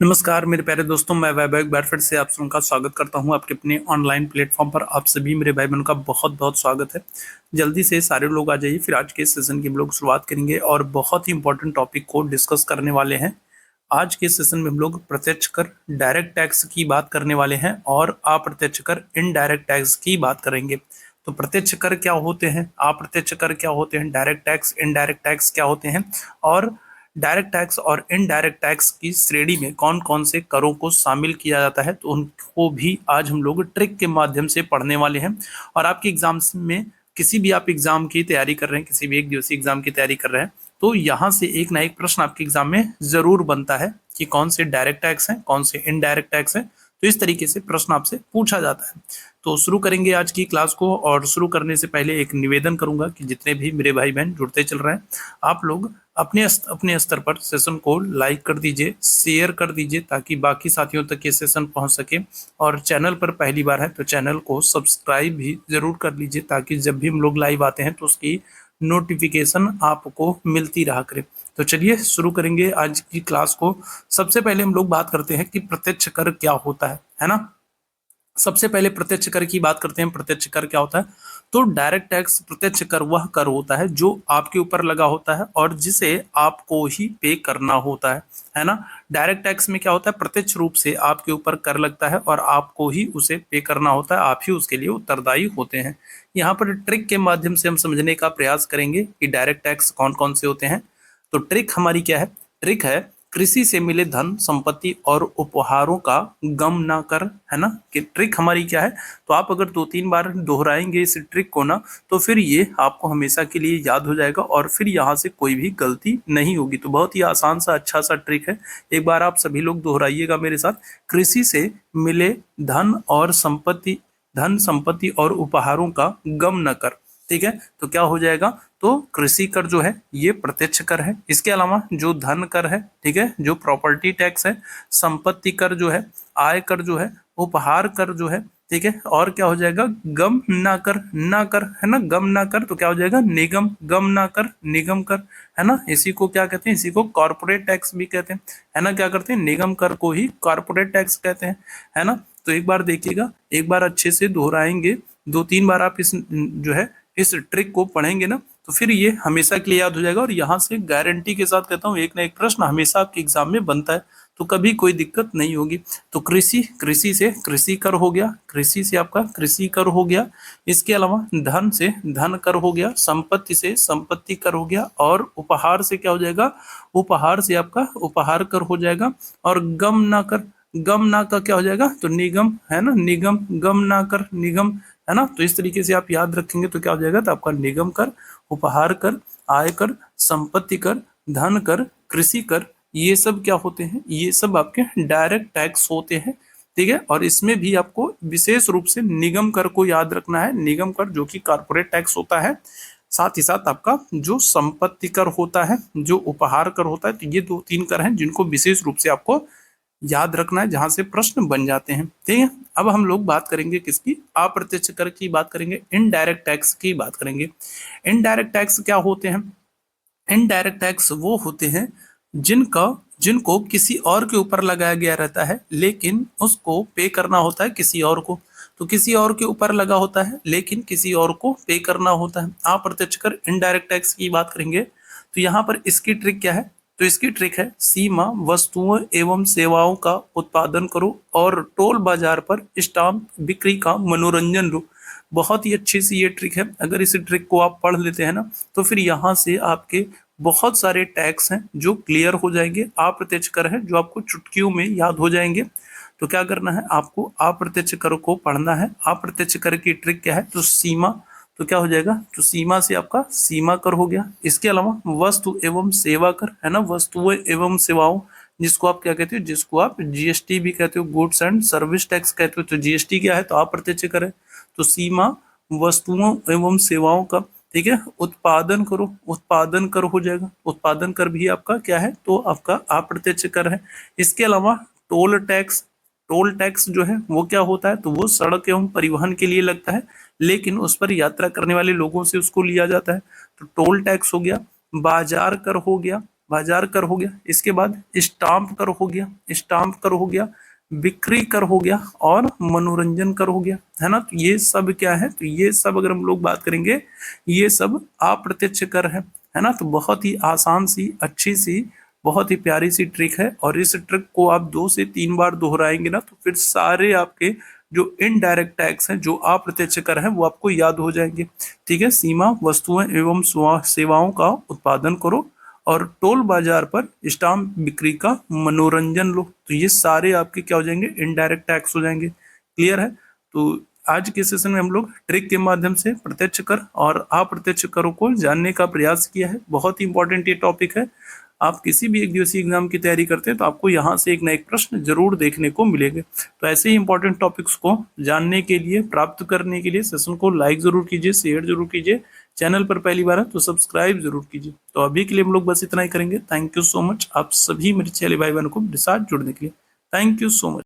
नमस्कार मेरे प्यारे दोस्तों, मैं वैभव एक बार फिर से आप सबका स्वागत करता हूं आपके अपने ऑनलाइन प्लेटफॉर्म पर। आप सभी मेरे भाई बहनों का बहुत बहुत स्वागत है। जल्दी से सारे लोग आ जाइए, फिर आज के सेशन की हम लोग शुरुआत करेंगे और बहुत ही इंपॉर्टेंट टॉपिक को डिस्कस करने वाले हैं। आज के सेशन में हम लोग प्रत्यक्ष कर डायरेक्ट टैक्स की बात करने वाले हैं और अप्रत्यक्ष कर इनडायरेक्ट टैक्स की बात करेंगे। तो प्रत्यक्ष कर क्या होते हैं, अप्रत्यक्ष कर क्या होते हैं, डायरेक्ट टैक्स इनडायरेक्ट टैक्स क्या होते हैं, और डायरेक्ट टैक्स और इनडायरेक्ट टैक्स की श्रेणी में कौन कौन से करों को शामिल किया जाता है, तो उनको भी आज हम लोग ट्रिक के माध्यम से पढ़ने वाले हैं। और आपके एग्जाम्स में किसी भी आप एग्जाम की तैयारी कर रहे हैं, किसी भी एक दिवसीय एग्जाम की तैयारी कर रहे हैं, तो यहाँ से एक ना एक प्रश्न आपके एग्जाम में जरूर बनता है कि कौन से डायरेक्ट टैक्स हैं, कौन से इनडायरेक्ट टैक्स हैं। तो इस तरीके से प्रश्न आपसे पूछा जाता है। तो शुरू करेंगे आज की क्लास को, और शुरू करने से पहले एक निवेदन करूंगा कि जितने भी मेरे भाई बहन जुड़ते चल रहे हैं, आप लोग अपने स्तर पर सेशन को लाइक कर दीजिए, शेयर कर दीजिए, ताकि बाकी साथियों तक ये सेशन पहुंच सके। और चैनल पर पहली बार है तो चैनल को सब्सक्राइब भी जरूर कर लीजिए, ताकि जब भी हम लोग लाइव आते हैं तो उसकी नोटिफिकेशन आपको मिलती रहा करे। तो चलिए शुरू करेंगे आज की क्लास को। सबसे पहले हम लोग बात करते हैं कि प्रत्यक्ष कर क्या होता है ना। सबसे पहले प्रत्यक्ष कर की बात करते हैं। प्रत्यक्ष कर क्या होता है? तो डायरेक्ट टैक्स, प्रत्यक्ष कर वह कर होता है जो आपके ऊपर लगा होता है और जिसे आपको ही पे करना होता है ना। डायरेक्ट टैक्स में क्या होता है? प्रत्यक्ष रूप से आपके ऊपर कर लगता है और आपको ही उसे पे करना होता है, आप ही उसके लिए उत्तरदायी होते हैं। यहाँ पर ट्रिक के माध्यम से हम समझने का प्रयास करेंगे कि डायरेक्ट टैक्स कौन कौन से होते हैं। तो ट्रिक हमारी क्या है? ट्रिक है कृषि से मिले धन, संपत्ति और उपहारों का गम ना कर, है ना। कि ट्रिक हमारी क्या है? तो आप अगर 2-3 बार दोहराएंगे इस ट्रिक को ना, तो फिर ये आपको हमेशा के लिए याद हो जाएगा और फिर यहाँ से कोई भी गलती नहीं होगी। तो बहुत ही आसान सा अच्छा सा ट्रिक है। एक बार आप सभी लोग दोहराइएगा मेरे साथ। कृषि से मिले धन और संपत्ति, धन संपत्ति और उपहारों का गम न कर। ठीक है, तो क्या हो जाएगा? तो कृषि कर जो है ये प्रत्यक्ष कर है। इसके अलावा जो धन कर है, ठीक है, जो प्रॉपर्टी टैक्स है, संपत्ति कर जो है, आय कर जो है, उपहार कर जो है, ठीक है, और क्या हो जाएगा? गम ना कर, ना कर, है ना। गम ना कर तो क्या हो जाएगा? निगम, गम ना कर निगम कर, है ना। इसी को क्या कहते हैं? इसी को कॉर्पोरेट टैक्स भी कहते हैं, है ना। क्या करते हैं? निगम कर को ही कॉर्पोरेट टैक्स कहते हैं, है ना। तो एक बार देखिएगा, एक बार अच्छे से दोहराएंगे, 2-3 बार आप इस जो है इस ट्रिक को पढ़ेंगे ना, तो फिर ये हमेशा के लिए याद हो जाएगा। और यहाँ से गारंटी के साथ कहता हूँ, एक ना एक प्रश्न हमेशा आपके एग्जाम में बनता है, तो कभी कोई दिक्कत नहीं होगी। तो कृषि, कृषि से कृषि कर हो गया, कृषि से आपका कृषि कर हो गया। इसके अलावा धन से धन कर हो गया, संपत्ति से संपत्ति कर हो गया, और उपहार से क्या हो जाएगा? उपहार से आपका उपहार कर हो जाएगा। और गम ना कर, गम ना का क्या हो जाएगा? तो निगम, है ना, निगम, गम ना कर निगम, है ना। तो इस तरीके से आप याद रखेंगे तो क्या हो जाएगा? तो आपका निगम कर, उपहार कर, आय कर, संपत्ति कर, धन कर, कृषि कर, ये सब क्या होते हैं? ये सब आपके डायरेक्ट टैक्स होते हैं। ठीक है, और इसमें भी आपको विशेष रूप से निगम कर को याद रखना है। निगम कर जो कि कॉर्पोरेट टैक्स होता है, साथ ही साथ आपका जो संपत्ति कर होता है, जो उपहार कर होता है। तो ये 2-3 कर हैं जिनको विशेष रूप से आपको याद रखना है, जहां से प्रश्न बन जाते हैं। ठीक है, अब हम लोग बात करेंगे किसकी? अप्रत्यक्ष कर की बात करेंगे, इनडायरेक्ट टैक्स की बात करेंगे। इनडायरेक्ट टैक्स क्या होते हैं? इनडायरेक्ट टैक्स वो होते हैं जिनका जिनको किसी और के ऊपर लगाया गया रहता है, लेकिन उसको पे करना होता है किसी और को। तो किसी और के ऊपर लगा होता है लेकिन किसी और को पे करना होता है। अप्रत्यक्ष कर इनडायरेक्ट टैक्स की बात करेंगे, तो यहाँ पर इसकी ट्रिक क्या है? तो इसकी ट्रिक है सीमा वस्तुओं एवं सेवाओं का उत्पादन करो और टोल बाजार पर स्टाम्प बिक्री का मनोरंजन लो। बहुत ही अच्छी सी ये ट्रिक है। अगर इस ट्रिक को आप पढ़ लेते हैं ना, तो फिर यहाँ से आपके बहुत सारे टैक्स हैं जो क्लियर हो जाएंगे। अप्रत्यक्ष कर है जो आपको चुटकियों में याद हो जाएंगे। तो क्या करना है आपको? अप्रत्यक्ष कर को पढ़ना है। अप्रत्यक्ष कर की ट्रिक क्या है? तो सीमा, तो क्या हो जाएगा? तो सीमा से आपका सीमा कर हो गया। इसके अलावा वस्तु एवं सेवा कर, है ना, वस्तुएं एवं सेवाओं, जिसको आप क्या कहते हो? जिसको आप जीएसटी भी कहते हो, गुड्स एंड सर्विस टैक्स कहते हो। तो जीएसटी क्या है? तो अप्रत्यक्ष कर है। तो सीमा वस्तुओं एवं सेवाओं का, ठीक है, उत्पादन करो, उत्पादन कर हो जाएगा। उत्पादन कर भी आपका क्या है? तो आपका अप्रत्यक्ष कर है। इसके अलावा टोल टैक्स, टोल टैक्स जो है वो क्या होता है? तो वो सड़क एवं परिवहन के लिए लगता है, लेकिन उस पर यात्रा करने वाले लोगों से उसको लिया जाता है। तो टोल टैक्स हो गया। बाजार कर हो गया, बाजार कर हो गया, इसके बाद स्टाम्प कर हो गया, स्टाम्प कर हो गया, बिक्री कर हो गया और मनोरंजन कर हो गया, है ना। तो ये सब क्या है, तो ये सब अगर हम लोग बात करेंगे, ये सब अप्रत्यक्ष कर है ना। तो बहुत ही आसान सी, अच्छी सी, बहुत ही प्यारी सी ट्रिक है, और इस ट्रिक को आप 2 से 3 बार दोहराएंगे ना, तो फिर सारे आपके जो इनडायरेक्ट टैक्स हैं, जो अप्रत्यक्ष कर हैं, वो आपको याद हो जाएंगे। ठीक है, सीमा वस्तुएं एवं सेवाओं का उत्पादन करो और टोल बाजार पर स्टाम्प बिक्री का मनोरंजन लो, तो ये सारे आपके क्या हो जाएंगे, इनडायरेक्ट टैक्स हो जाएंगे। क्लियर है। तो आज के सेशन में हम लोग ट्रिक के माध्यम से प्रत्यक्ष कर और अप्रत्यक्ष करों को जानने का प्रयास किया है। बहुत ही इंपॉर्टेंट ये टॉपिक है। आप किसी भी एक दिवसीय एग्जाम की तैयारी करते हैं तो आपको यहाँ से एक ना एक प्रश्न जरूर देखने को मिलेंगे। तो ऐसे ही इंपॉर्टेंट टॉपिक्स को जानने के लिए, प्राप्त करने के लिए सेशन को लाइक जरूर कीजिए, शेयर जरूर कीजिए। चैनल पर पहली बार है तो सब्सक्राइब जरूर कीजिए। तो अभी के लिए हम लोग बस इतना ही करेंगे। थैंक यू सो मच आप सभी मेरे चैनल भाई बहनों को मेरे साथ जुड़ने के लिए। Thank you so much.